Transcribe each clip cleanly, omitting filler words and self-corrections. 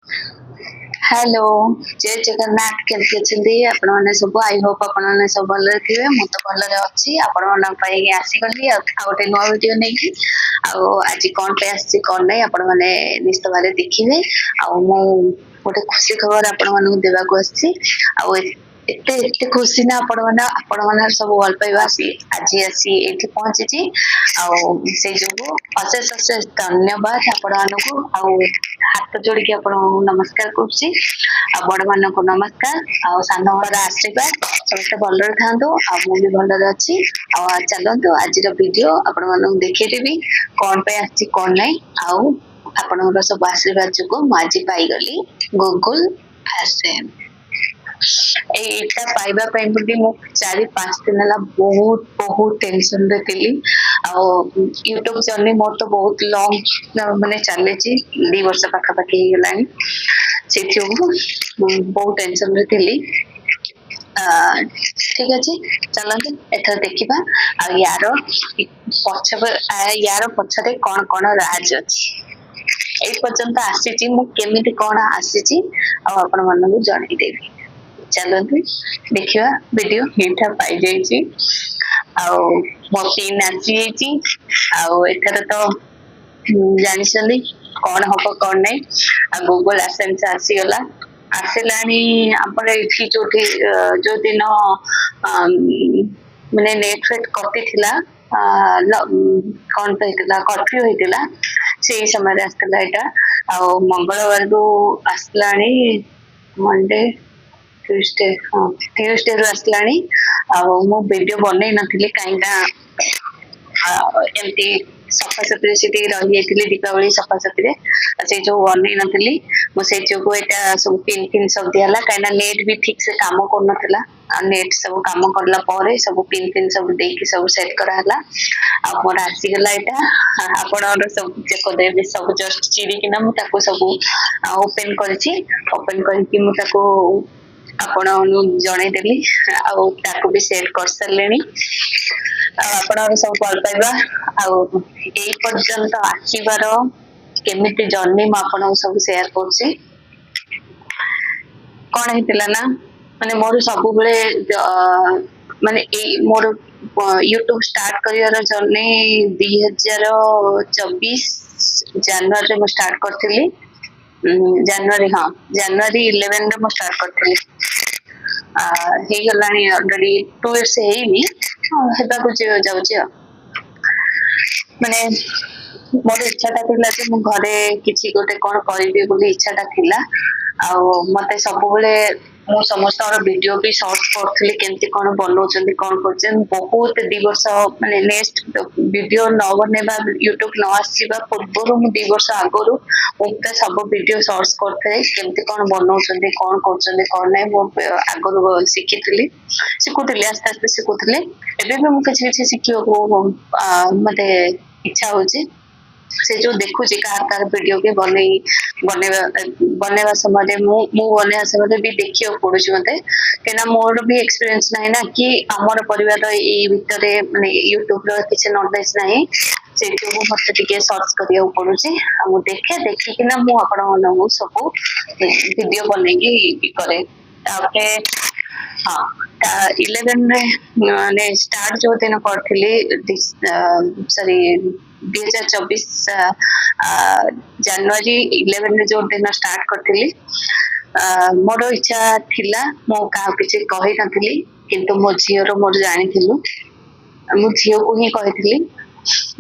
hello जय जगन्नाथ केमती अछंती आपण माने सब आई होप आपण माने सब भले थिबे मु तो भले अछि आपण मन पई आसी गली आ गोटे नुवा वीडियो नै कि आ आज कोन पे आसी कोन नै आपण माने निश्चित भाले देखिबे आ मु गोटे खुशी खबर आपण माने देबा को आसी आ एते एते खुशी ना आपण माने सब भल पाइबा आज आसी एठी पहुंची छी आ से जो अशेष अशेष धन्यवाद आपण मानकू आ हाथ जोड़ के आपण नमस्कार करछि आ बड़ मान को नमस्कार आ सान बड़ आशीर्वाद समस्त भलरे थांतो आ मु भी भलरे अछि आ चलंतु आज रो वीडियो आपण मानक देखै देबी कोन पे आछि कोन नै आ आपनर सब आशीर्वाद जो मु आज पाई गली गूगल एसएम एटा पाइबा पे बुद्धि मु 4-5 दिन ला बहुत बहुत टेंशन रे थिली आ यूट्यूब जर्नी मोर तो बहुत लॉन्ग माने चले छी 2 वर्ष पाखा पाखी गेलानी सेथियो बहुत टेंशन रे थिली ठीक अच्छे चलते एथर देखा आ यार पछरे कौन कौन राज अच्छी पर्यंत आसी मु केमिति कौन आसी आपण मानू जनईदेवी चलते देखा वीडियो हीठा पाई जाइए मो पिन आसी एथर तो जानी कौन हम कौन नहीं आ गूगल एसेंस आसीगला आसलानी आपण एठी जोठी जो दिन माने नेट फेट कटी थिला कौन पे हितला कर्फ्यू हितला से समय आसला एटा आ मंगलवार को आसलानी मंडे ट्यूसडे ट्यूसडे रो आसलानी आ मो वीडियो बनै नथिले काइना एमती सफासफी से रही दीपावली सफासफी से जो बन नी मुझे जो यहाँ सब पिन फिन सब दिहला कहीं नेट भी ठीक से काम कर नेट सब काम करला सब पिन फिन सब देकी सब सेट कराला मोर आसीगला यहाँ आपण सब चेक देवी सब जस्ट चिड़िकिना मुझे सब ओपन ओपन करके आपण जनईदेली आपको भी सेट कर सारे आपण सब भल पाइबा पर्यंत आसबार केमिति जर्नी मुझे सब शेयर कर कौन होता ना माने मोर सब माने मोर यूट्यूब स्टार्ट कर जर्नी 2024 जनवरी में स्टार्ट करी जनवरी हाँ जनवरी 11 में स्टार्ट करी ऑलरेडी 2 इयर्स जाऊँ माने मोर इच्छाटा थिला कि मु घरे किछि गोटे कोन करिबे बोली इच्छाटा थिला आ मते सब बेले मु समस्त वीडियो भी सर्च करथली केमति कोन बनौचंदी कोन करछन बहुत 2 वर्ष माने नेक्स्ट वीडियो न बनेबा यूट्यूब न आसीबा पूर्व मु 2 वर्ष आगरु मुते सब वीडियो सर्च करथे केमति कोन बनौचंदी कोन करछंदी कोन नै मु आगरु सिखुथली आस्ते आस्ते सिखुथली एबे भी मु किछि किछि सिखियो मते इच्छा होची से जो देखु कार वीडियो के बनेवा समय बनेवा समय भी देखियो पड़ुछ मते केना मोर भी एक्सपीरियंस नाही ना कि हमर परिवार ए भीतर माने यूट्यूब रो किछ नॉलेज नाही से जो मते टिके सर्च करियो पड़ुछ आ मु देखि कि ना मु आपण मन सब वीडियो बनेगी करे तापे हाँ 11 ने स्टार्ट जो दिन करथिली सॉरी 2024 जनवरी 11 जो दिन स्टार्ट करथिली मोर इच्छा थिला मो का किछि कहि नथिली किंतु मो झियो मोर जानि थिलु मो झियो को ही कहिथिली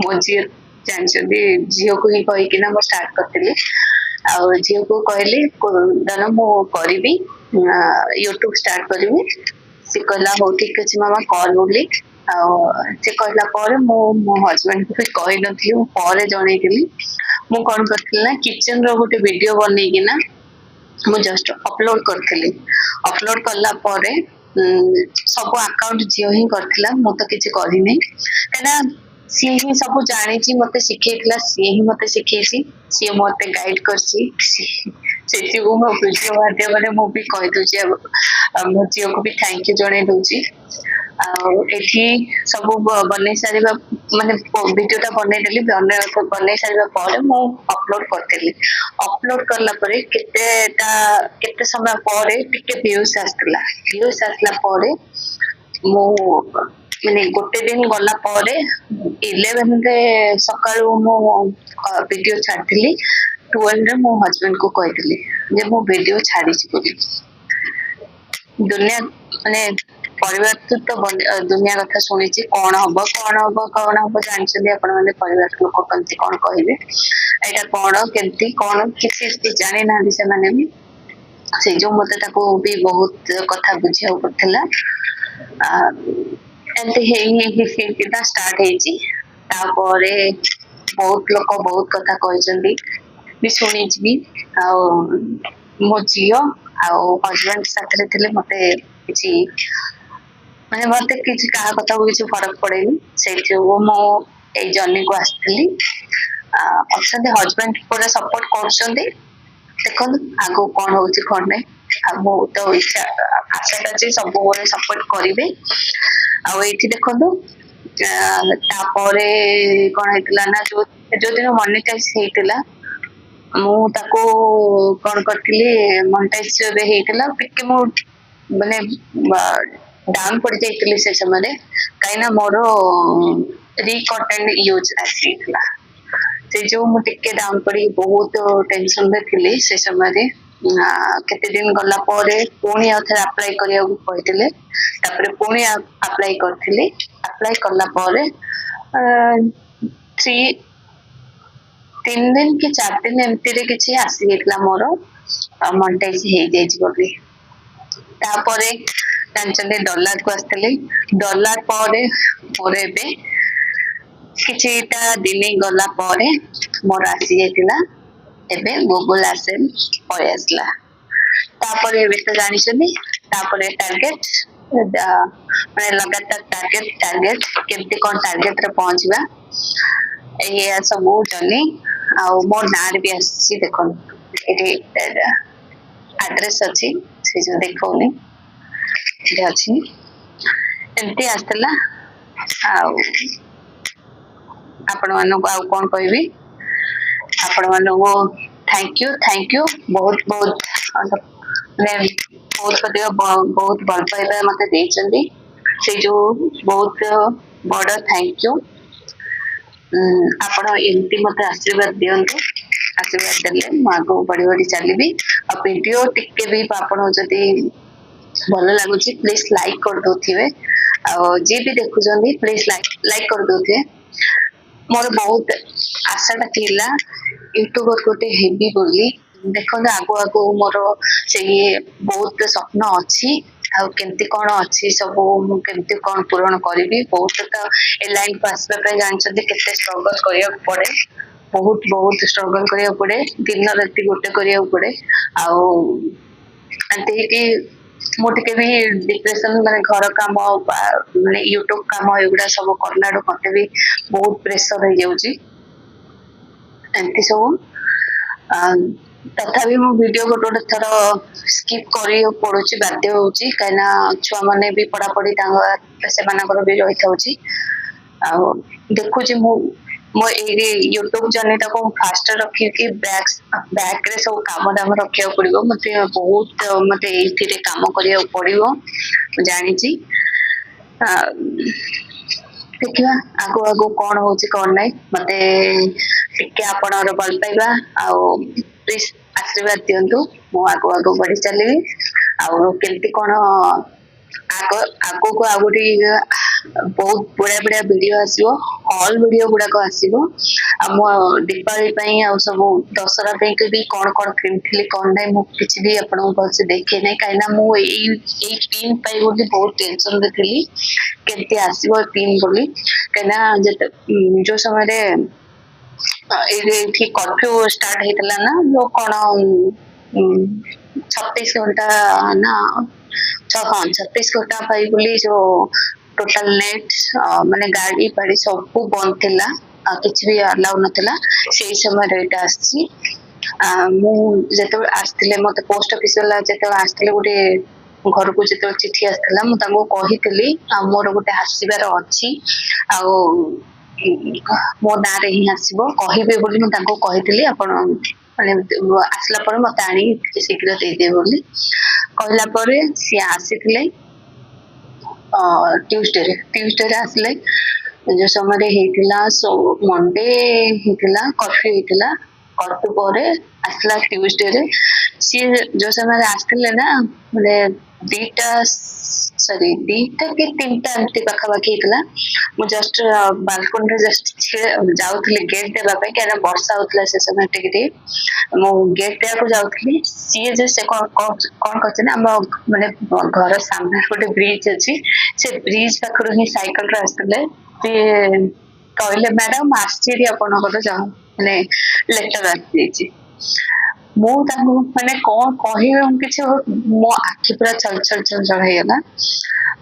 मो झियो जानछदी झियो को ही कहि कि ना मो स्टार्ट करथिली आ झियो को कहली दन मो करबी यूट्यूब स्टार्ट करबी से कहला हो ठीक अछि मामा कॉल बोली से कहला पर मो हस्बैंड को कहि नथि पर जणैतिली मु कोन करथिल ना किचन रो गोटे वीडियो बनै कि ना मु जस्ट अपलोड करथिली अपलोड करला पर सब अकाउंट जियो ही करथिला मु तो किछि करि नै कना सी ही सब जानी मते सिखेइथिला सी ही मते सिखेइछि सी मते गाइड करछि से मो भिडियो माध्यम मु भी कही दूची मो झील को भी थैंक यू जन दूची एठी सब बनै सारिबा माने वीडियोटा बनैदेली बनै सारिबा पर मु अपलोड करतेली अपलोड करला परे केते समय परे टिके व्यूज आसला परे मु माने गोटे दिन गला परे 11 रे सकाळू मु वीडियो छाडथिली 12 रे मो हस्बैंड को कहथिली जे मो वीडियो छाडी छि बोली दुनिया माने परिवार तो दुनिया कथा शुणी कौन हम जानते आपण मैंने परिवार लोक कमती कौन कहे यहाँ कौन केमती कौन किसी जानी ना से मैंने भी से जो मत भी बहुत कथा बुझा पड़ता एमती स्टार्ट होपर बहुत लोक बहुत कथा कहते भी शुणी भी आ मो झी हजबैंड साथ थे मत कि माने मत किसी कहा कथा को किसी फरक पड़ेनी से मो जर्नी को आसती हजबैंड पूरा सपोर्ट कर देखो आगो कौन हो कौन नहीं मो तो इच्छा आशा अच्छे सब सपोर्ट करेंगे आठी देखो तापर कौन होता ना जो दिन मोनेटाइज होता मु ताको कौन करती मोनेटाइज टिके मु माने डाउन पड़ जाइए से समय कहीं मोर रिकंटेंट यूज आसीला से जो मुझे डाउन पड़ी बहुत टेंशन में थी से समय केते दिन गला परे पुणी आउथरे अप्लाई करिया कहते तापर पुणी अप्लाई करथिली अप्लाई करला परे 3 दिन कि 4 दिन एमती रे किछि आसी गेतला मोर मोनेटाइज हे जाइछ बोली तापरे जानते डॉलर को आसते डॉलर पर मोर एबे किछिटा दिन गला पर मोर आसी जाइतिला एबे गूगल एडसेंस पय आसला तापर एबे तो जानि छनी तापर टारगेट माने लगातार टारगेट केमती कोन टारगेट रे पहुंचबा ये सब जनी आ मोर नार भी आसी देखो एटी एड्रेस अछि से जो देखोनी अच्छी एमती आसला आपण मानक आ कौन कहबी आपण मानक थैंक यू बहुत बहुत बहुत भल पाइबा मत देइचंदी से जो बहुत बड़ थैंक यू आपण एमती मत आशीर्वाद दियंतु आशीर्वाद देले मु आगो बढ़ी बढ़ी चलबी आ वीडियो टिके भी आपण जदी भल लगुच प्लीज लाइक कर दे जी भी देखुं प्लीज लाइक कर दे मोर बहुत आशा थिला यूट्यूबर गोटे हेबी बोली देखो आगो आगो मोर से बहुत स्वप्न अच्छी केमती कौन अच्छी सब केमती कौन पूरण करी बहुत तो ए लाइन को आसवा जानते केते स्ट्रगल करिया पड़े बहुत बहुत स्ट्रगल करिया पड़े दिन राति गोटे करिया पड़े मुझे भी डिप्रेशन माने घर काम माने यूट्यूब काम एगुड़ा सब करला मत भी बहुत प्रेशर हो जाउची एमती सब तथापि मो वीडियो गोटे थर स्किप करी पड़ुची बाध्य होउची कहिना छुआ माने भी पढ़ा पढ़ी से भी रही थाउची आ देखुची मो यूट्यूब जर्नी को फास्ट रखी बैक रे सब काम दाम रखा पड़ो मत बहुत मत ये काम करा पड़ो जानी देखा आगो आगो कौन हो कौन ना मत टिके आपण भल पाइबा प्लीज आशीर्वाद दिंतु मु आगो आगो बढ़ी चलि आमती कौन आगो को आगोटी बहुत बड़ा बड़ा वीडियो आसीबो हॉल वीडियो गुड़ाक आसीबो दीपावली आ सब दशहरा भी कौन कौन किनी कौन ना मु किसी भी आपको भलसे देखे ना कहीं मुझे पिन पाई बोली बहुत टेंशन में थी केमती आसीबो पिन बोली कहीं जो समय कर्फ्यू स्टार्ट होता ना जो कौन 36 घंटा ना 36 घंटा पाई बोली जो टोटल नेट माने गाड़ी बाड़ी सब बंद थिला किछि भी अलाउ नथिला सेही समय रेट आसी ମୁଁ ଯେତେବେଳେ ଆସିଥିଲେ ମତେ ପୋଷ୍ଟ ଅଫିସ ବାଲା ଯେତେବେଳେ ଆସିଥିଲେ ଗୋଟେ ଘରକୁ ଯେତେବେଳେ ଚିଠି ଆସିଥିଲା ମୁଁ ତାଙ୍କୁ କହିଥିଲି ଆଉ ମୋର ଗୋଟେ ଆସିବାର ଅଛି ଆଉ ମୋ ନାଁରେ ହିଁ ଆସିବ କହିବେ ବୋଲି ମୁଁ ତାଙ୍କୁ କହିଥିଲି ଆପଣ ମାନେ ଆସିଲା ପରେ ମତେ ଆଣି ଟିକେ ଶୀଘ୍ର ଦେଇଦେବେ ବୋଲି କହିଲା ପରେ ସିଏ ଆସିଥିଲେ ଟ୍ୟୁଜଡେରେ ଆସିଲେ ଯୋଉ ସମୟରେ ହେଇଥିଲା ମଣ୍ଡେ ହେଇଥିଲା କର୍ଫ୍ୟୁ ହେଇଥିଲା କର୍ଫ୍ୟୁ ପରେ ଆସିଲା ଟ୍ୟୁଜଡେରେ ସିଏ ଯୋଉ ସମୟରେ ଆସିଥିଲେ ନା ମାନେ ଦିଟା ଦିଟା କି ତିନିଟା ଏମିତି ପାଖାପାଖି ହେଇଥିଲା ମୁଁ ଜଷ୍ଟ ବାଲକୋନିରେ ଜଷ୍ଟ ଯାଉଥିଲି ଗେଟ୍ ଦେବା ପାଇଁ କାହିଁକିନା ବର୍ଷା ହଉଥିଲା ସେ ସମୟ ଟିକେ ଟିକେ ମୁଁ ଗେଟ୍ ଦେବାକୁ ଯାଉଥିଲି ସିଏ ଯେ ସେ କଣ କରିଛି ନା ଆମ ମାନେ ଘର ସାମ୍ନାରେ ଗୋଟେ ବ୍ରିଜ ଅଛି ସେ ବ୍ରିଜ ପାଖରୁ ହିଁ ସାଇକେଲରେ ଆସିଥିଲେ ସିଏ କହିଲେ ମ୍ୟାଡାମ ଆସିଛି ଆପଣଙ୍କର ମାନେ ଲେଟର ଆସିଯାଇଛି ମୁଁ ତାଙ୍କୁ ମାନେ କଣ କହିବି କିଛି ମୋ ଆଖି ପୁରା ଛଳ ହେଇଗଲା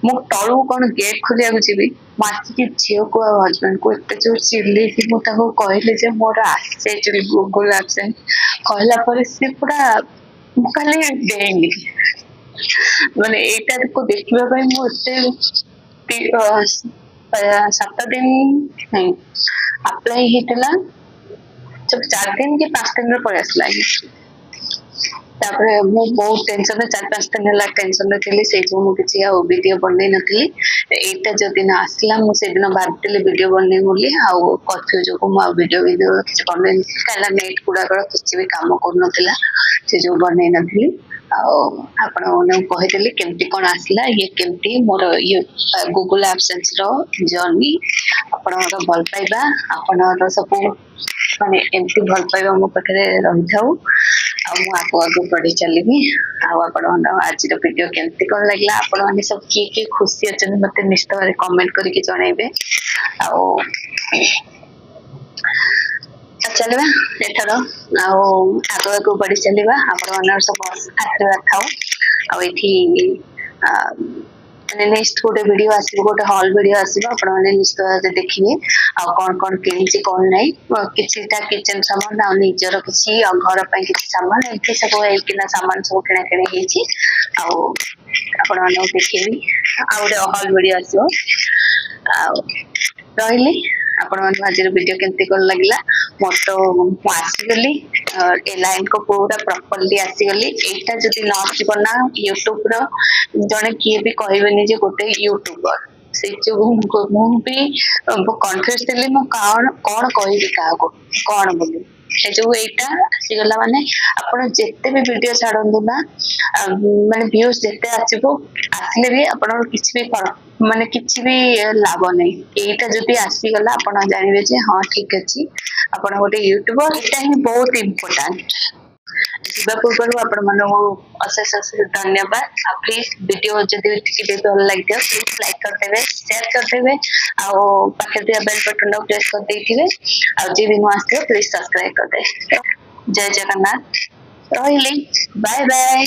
ମୁଁ ତଳକୁ କଣ ଗେଟ୍ ଖୋଲିବାକୁ ଯିବି ମୁଁ ଆସିକି ଝିଅକୁ ଆଉ ହଜବେଣ୍ଡକୁ ଏତେ ଜୋର ଚିଲେଇକି ମୁଁ ତାଙ୍କୁ କହିଲି ଯେ ମୋର ଆସିଯାଇଛି ଗୁଗୁଲ ଆପସେଣ୍ଟ କହିଲା ପରେ ସେ ପୁରା ମୁଁ ଖାଲି ଡେଇଁଲି ମାନେ ଏଇଟାକୁ ଦେଖିବା ପାଇଁ ମୁଁ ଏତେ 7 ଦିନ ନାଇଁ ଆପ୍ଲାଏ ହେଇଥିଲା 4 ଦିନ କି 5 ଦିନରେ ପଳେଇ ଆସିଲା ତାପରେ ମୁଁ ବହୁତ ଟେନସନରେ 4-5 ଦିନ ହେଲା ଟେନସନରେ ଥିଲି ସେଇ ଯୋଉ ମୁଁ କିଛି ଆଉ ଭିଡିଓ ବନେଇ ନଥିଲି ଏଇଟା ଯୋଉଦିନ ଆସିଲା ମୁଁ ସେଦିନ ଭାବିଥିଲି ଭିଡିଓ ବନେଇ ବୋଲି ଆଉ କର୍ଫ୍ୟୁ ଯୋଗୁ ମୁଁ ଆଉ ଭିଡିଓ କିଛି ବନେଇ କାହିଁକିନା ନେଟ୍ ଗୁଡାକର କିଛି ବି କାମ କରୁନଥିଲା ସେ ଯୋଉ ବନେଇ ନଥିଲି ଆଉ ଆପଣ ମାନଙ୍କୁ କହିଦେଲି କେମିତି କଣ ଆସିଲା ଇଏ କେମିତି ମୋର ଇଏ ଗୁଗୁଲ ଆପସେନ୍ସ ର ଜର୍ଣ୍ଣି ଆପଣଙ୍କର ଭଲ ପାଇବା ଆପଣଙ୍କର ସବୁ ମାନେ ଏମିତି ଭଲ ପାଇବା ମୋ ପାଖରେ ରହିଥାଉ ଆଉ ମୁଁ ଆଗକୁ ବଢି ଚାଲିବି ଆଉ ଆପଣଙ୍କ ଆଜିର ଭିଡିଓ କେମିତି କଣ ଲାଗିଲା ଆପଣମାନେ ସବୁ କିଏ କିଏ ଖୁସି ଅଛନ୍ତି ମତେ ନିଶ୍ଚିତ ଭାବରେ କମେଣ୍ଟ କରିକି ଜଣେଇବେ ଆଉ ଚାଲିବା ଏଥର ଆଉ ଆଗକୁ ବଢି ଚାଲିବା ଆପଣମାନଙ୍କର ସବୁ ଆଶୀର୍ବାଦ ଥାଉ ଆଉ ଏଠି ମାନେ ନେକ୍ସଟ ଗୋଟେ ଭିଡିଓ ଆସିବ ଗୋଟେ ହଲ୍ ଭିଡିଓ ଆସିବ ଆପଣମାନେ ନିଶ୍ଚିତ ଭାବରେ ଦେଖିବେ ଆଉ କଣ କଣ କିଣିଛି କଣ ନାହିଁ କିଛିଟା କିଚେନ ସାମାନ ଆଉ ନିଜର କିଛି ଆଉ ଘର ପାଇଁ କିଛି ସାମାନ ଏମିତି ସବୁ ହେଇକିନା ସାମାନ ସବୁ କିଣାକିଣି ହେଇଛି ଆଉ ଆପଣମାନଙ୍କୁ ଦେଖେଇବି ଆଉ ଗୋଟେ ହଲ୍ ଭିଡିଓ ଆସିବ ଆଉ ରହିଲି ଆପଣମାନଙ୍କୁ ଆଜିର ଭିଡିଓ କେମିତି କଣ ଲାଗିଲା ମୋର ତ ମୁଁ ଆସିଗଲି ଏ ଲାଇନକୁ ପୁରା ପ୍ରପରଲି ଆସିଗଲି ଏଇଟା ଯଦି ନ ଆସିବ ନା ୟୁଟ୍ୟୁବ ର ଜଣେ କିଏ ବି କହିବେନି ଯେ ଗୋଟେ ୟୁଟ୍ୟୁବର ସେଇ ଯୋଗୁ ମୁଁ ବି କନଫ୍ୟୁଜ ଥିଲି ମୁଁ କଣ କହିବି କାହାକୁ କଣ ବୋଲି ସେ ଯୋଉ ଏଇଟା ଆସିଗଲା ମାନେ ଆପଣ ଯେତେ ବି ଭିଡିଓ ଛାଡନ୍ତୁ ନା ମାନେ ଭିଉଜ ଯେତେ ଆସିବ ଆସିଲେ ବି ଆପଣଙ୍କର କିଛି ବି ମାନେ କିଛି ବି ଲାଭ ନାହିଁ ଏଇଟା ଯଦି ଆସିଗଲା ଆପଣ ଜାଣିବେ ଯେ ହଁ ଠିକ ଅଛି ଆପଣ ଗୋଟେ ୟୁଟ୍ୟୁବର ଏଇଟା ହିଁ ବହୁତ ଇମ୍ପୋର୍ଟାଣ୍ଟ ଯିବା ପୂର୍ବରୁ ଆପଣ ମାନଙ୍କୁ ଅଶେଷ ଅଶେଷ ଧନ୍ୟବାଦ ଆଉ ପ୍ଲିଜ ଭିଡିଓ ଯଦି ଟିକେ ଭଲ ଲାଗିଥିବ ପ୍ଲିଜ ଲାଇକ୍ କରିଦେବେ ସେୟାର କରିଦେବେ ଆଉ ପାଖରେ ଥିବା ବେଲ ବଟନ ଟାକୁ ପ୍ରେସ କରିଦେଇଥିବେ ଆଉ ଯିଏ ବି ନୂଆ ଆସିଥିବ ପ୍ଲିଜ ସବସ୍କ୍ରାଇବ କରିଦେବେ ଜୟ ଜଗନ୍ନାଥ ରହିଲି ବାଏ ବାଏ